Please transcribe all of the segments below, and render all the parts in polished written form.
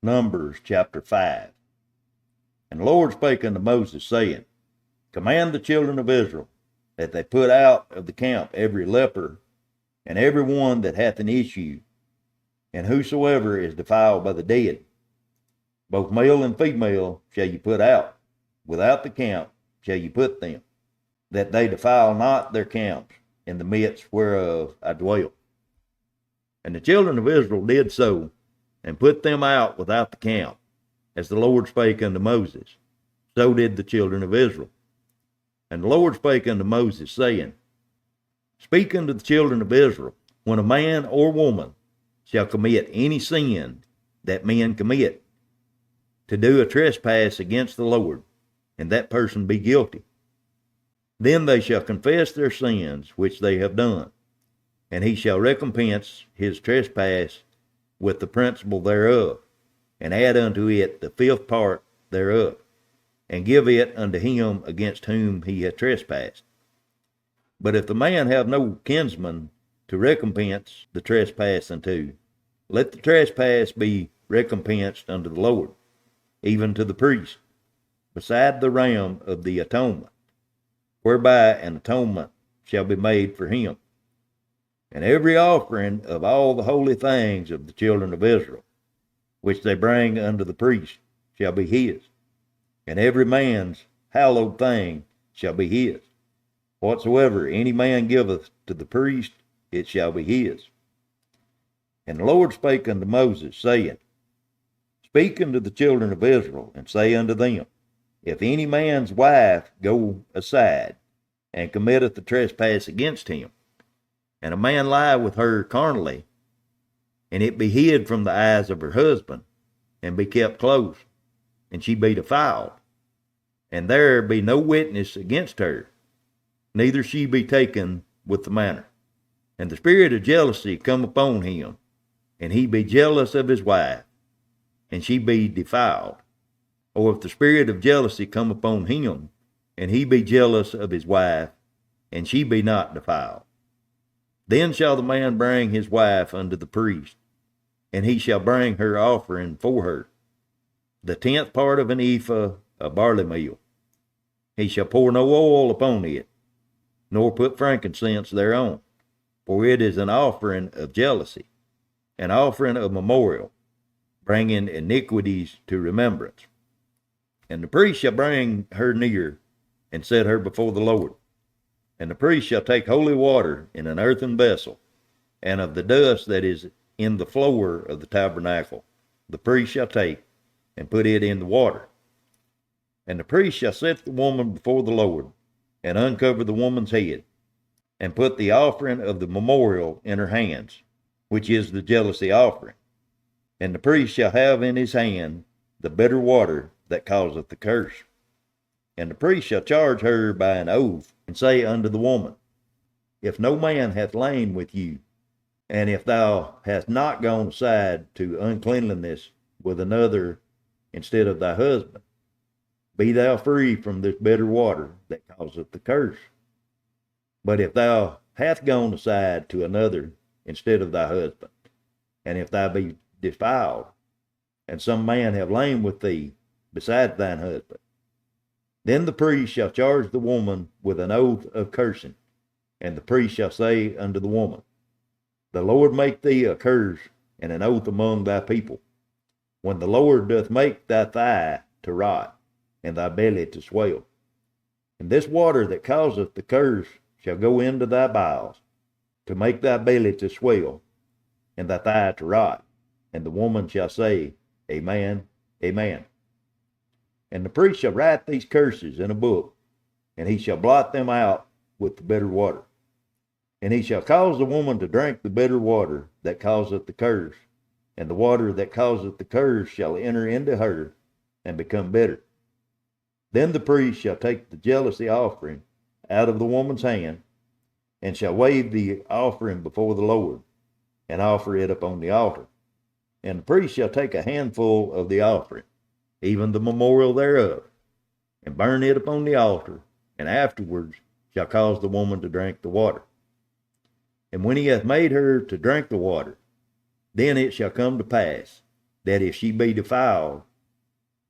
Numbers chapter 5. And the Lord spake unto Moses, saying, Command the children of Israel that they put out of the camp every leper, and every one that hath an issue, and whosoever is defiled by the dead. Both male and female shall ye put out. Without the camp shall ye put them, that they defile not their camps in the midst whereof I dwell. And the children of Israel did so, and put them out without the camp, as the Lord spake unto Moses. So did the children of Israel. And the Lord spake unto Moses, saying, Speak unto the children of Israel, when a man or woman shall commit any sin that men commit, to do a trespass against the Lord, and that person be guilty. Then they shall confess their sins which they have done, and he shall recompense his trespass with the principal thereof, and add unto it the fifth part thereof, and give it unto him against whom he hath trespassed. But if the man have no kinsman to recompense the trespass unto, let the trespass be recompensed unto the Lord, even to the priest, beside the ram of the atonement, whereby an atonement shall be made for him. And every offering of all the holy things of the children of Israel, which they bring unto the priest, shall be his. And every man's hallowed thing shall be his. Whatsoever any man giveth to the priest, it shall be his. And the Lord spake unto Moses, saying, Speak unto the children of Israel, and say unto them, If any man's wife go aside, and committeth a trespass against him, and a man lie with her carnally, and it be hid from the eyes of her husband, and be kept close, and she be defiled, and there be no witness against her, neither she be taken with the manner, and the spirit of jealousy come upon him, and he be jealous of his wife, and she be defiled. Or if the spirit of jealousy come upon him, and he be jealous of his wife, and she be not defiled, then shall the man bring his wife unto the priest, and he shall bring her offering for her, the 10th part of an ephah of barley meal. He shall pour no oil upon it, nor put frankincense thereon, for it is an offering of jealousy, an offering of memorial, bringing iniquities to remembrance. And the priest shall bring her near, and set her before the Lord. And the priest shall take holy water in an earthen vessel, and of the dust that is in the floor of the tabernacle, the priest shall take, and put it in the water. And the priest shall set the woman before the Lord, and uncover the woman's head, and put the offering of the memorial in her hands, which is the jealousy offering. And the priest shall have in his hand the bitter water that causeth the curse. And the priest shall charge her by an oath, and say unto the woman, If no man hath lain with you, and if thou hast not gone aside to uncleanliness with another instead of thy husband, be thou free from this bitter water that causeth the curse. But if thou hast gone aside to another instead of thy husband, and if thou be defiled, and some man have lain with thee besides thine husband, then the priest shall charge the woman with an oath of cursing, and the priest shall say unto the woman, The Lord make thee a curse and an oath among thy people, when the Lord doth make thy thigh to rot, and thy belly to swell. And this water that causeth the curse shall go into thy bowels, to make thy belly to swell, and thy thigh to rot. And the woman shall say, Amen, Amen. And the priest shall write these curses in a book, and he shall blot them out with the bitter water. And he shall cause the woman to drink the bitter water that causeth the curse, and the water that causeth the curse shall enter into her, and become bitter. Then the priest shall take the jealousy offering out of the woman's hand, and shall wave the offering before the Lord, and offer it upon the altar. And the priest shall take a handful of the offering, even the memorial thereof, and burn it upon the altar, and afterwards shall cause the woman to drink the water. And when he hath made her to drink the water, then it shall come to pass that if she be defiled,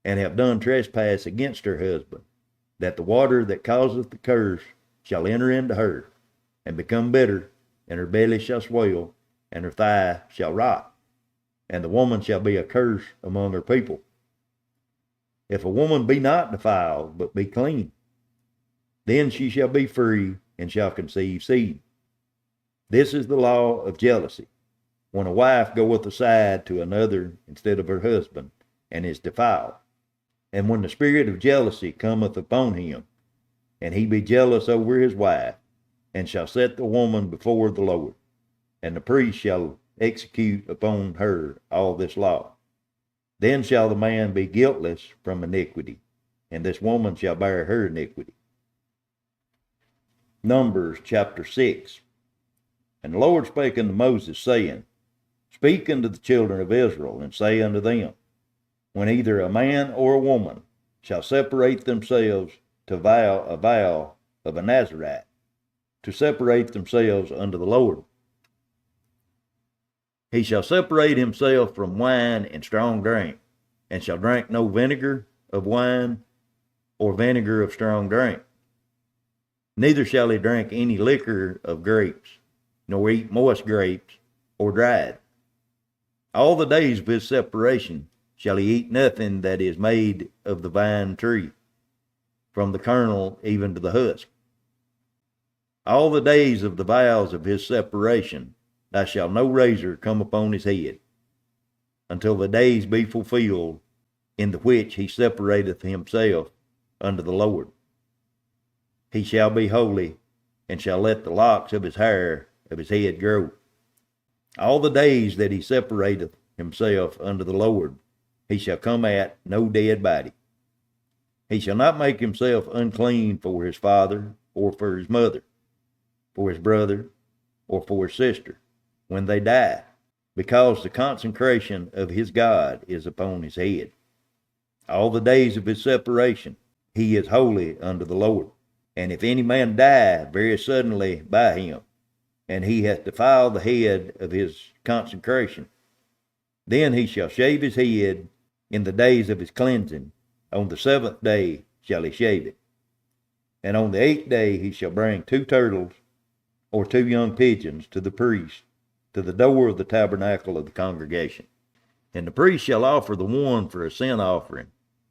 and have done trespass against her husband, that the water that causeth the curse shall enter into her, and become bitter, and her belly shall swell, and her thigh shall rot, and the woman shall be a curse among her people. If a woman be not defiled, but be clean, then she shall be free, and shall conceive seed. This is the law of jealousy, when a wife goeth aside to another instead of her husband, and is defiled. And when the spirit of jealousy cometh upon him, and he be jealous over his wife, and shall set the woman before the Lord, and the priest shall execute upon her all this law. Then shall the man be guiltless from iniquity, and this woman shall bear her iniquity. Numbers chapter 6. And the Lord spake unto Moses, saying, Speak unto the children of Israel, and say unto them, When either a man or a woman shall separate themselves to vow a vow of a Nazarite, to separate themselves unto the Lord, he shall separate himself from wine and strong drink, and shall drink no vinegar of wine or vinegar of strong drink. Neither shall he drink any liquor of grapes, nor eat moist grapes or dried. All the days of his separation shall he eat nothing that is made of the vine tree, from the kernel even to the husk. All the days of the vows of his separation thou shalt no razor come upon his head, until the days be fulfilled in the which he separateth himself unto the Lord. He shall be holy, and shall let the locks of his hair of his head grow. All the days that he separateth himself unto the Lord, he shall come at no dead body. He shall not make himself unclean for his father, or for his mother, for his brother, or for his sister, when they die, because the consecration of his God is upon his head. All the days of his separation he is holy unto the Lord. And if any man die very suddenly by him, and he hath defiled the head of his consecration, then he shall shave his head in the days of his cleansing. On the 7th day shall he shave it. And on the 8th day he shall bring 2 turtles or 2 young pigeons to the priest, to the door of the tabernacle of the congregation. And the priest shall offer the one for a sin offering,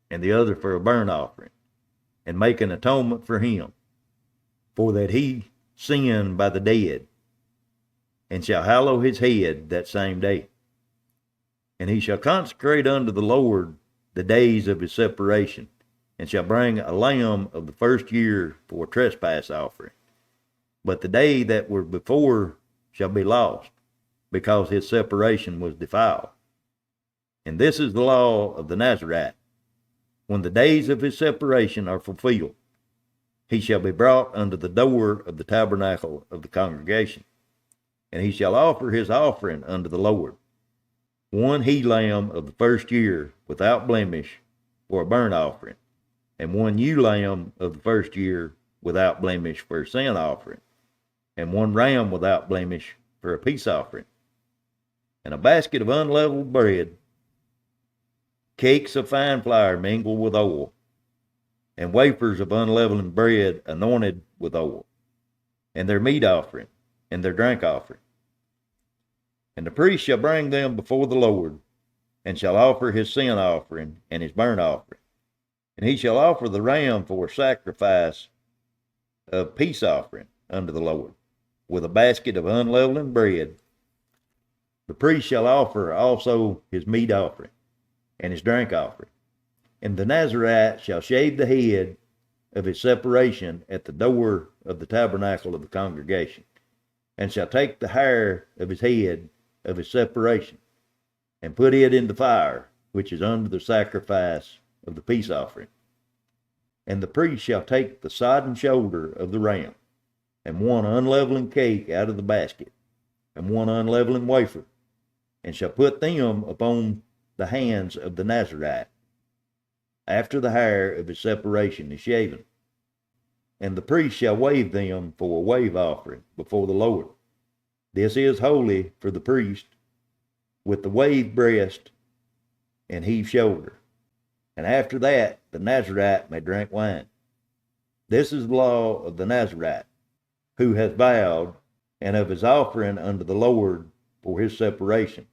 and the other for a burnt offering, and make an atonement for him, for that he sinned by the dead, and shall hallow his head that same day. And he shall consecrate unto the Lord the days of his separation, and shall bring a lamb of the first year for a trespass offering. But the day that were before shall be lost, because his separation was defiled. And this is the law of the Nazarite. When the days of his separation are fulfilled, he shall be brought unto the door of the tabernacle of the congregation, and he shall offer his offering unto the Lord, 1 he-lamb of the first year without blemish for a burnt offering, and 1 ewe-lamb of the first year without blemish for a sin offering, and 1 ram without blemish for a peace offering, and a basket of unleavened bread, cakes of fine flour mingled with oil, and wafers of unleavened bread anointed with oil, and their meat offering, and their drink offering. And the priest shall bring them before the Lord, and shall offer his sin offering and his burnt offering. And he shall offer the ram for a sacrifice of peace offering unto the Lord, with a basket of unleavened bread. The priest shall offer also his meat offering and his drink offering. And the Nazarite shall shave the head of his separation at the door of the tabernacle of the congregation, and shall take the hair of his head of his separation, and put it in the fire, which is under the sacrifice of the peace offering. And the priest shall take the sodden shoulder of the ram, and 1 unleavened cake out of the basket, and 1 unleavened wafer, and shall put them upon the hands of the Nazarite, after the hair of his separation is shaven. And the priest shall wave them for a wave offering before the Lord. This is holy for the priest, with the waved breast and heave shoulder. And after that, the Nazarite may drink wine. This is the law of the Nazarite, who hath vowed, and of his offering unto the Lord for his separation.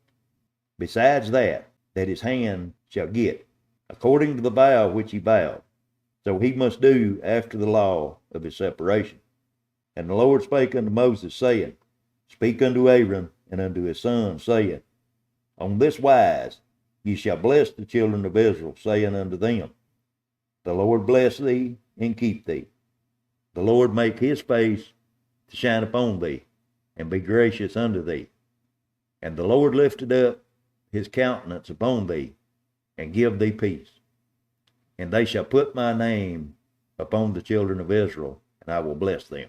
Besides that his hand shall get, according to the vow which he vowed. So he must do after the law of his separation. And the Lord spake unto Moses, saying, Speak unto Aaron and unto his sons, saying, On this wise ye shall bless the children of Israel, saying unto them, The Lord bless thee and keep thee. The Lord make his face to shine upon thee, and be gracious unto thee. And the Lord lifted up his countenance upon thee, and give thee peace. And they shall put my name upon the children of Israel, and I will bless them.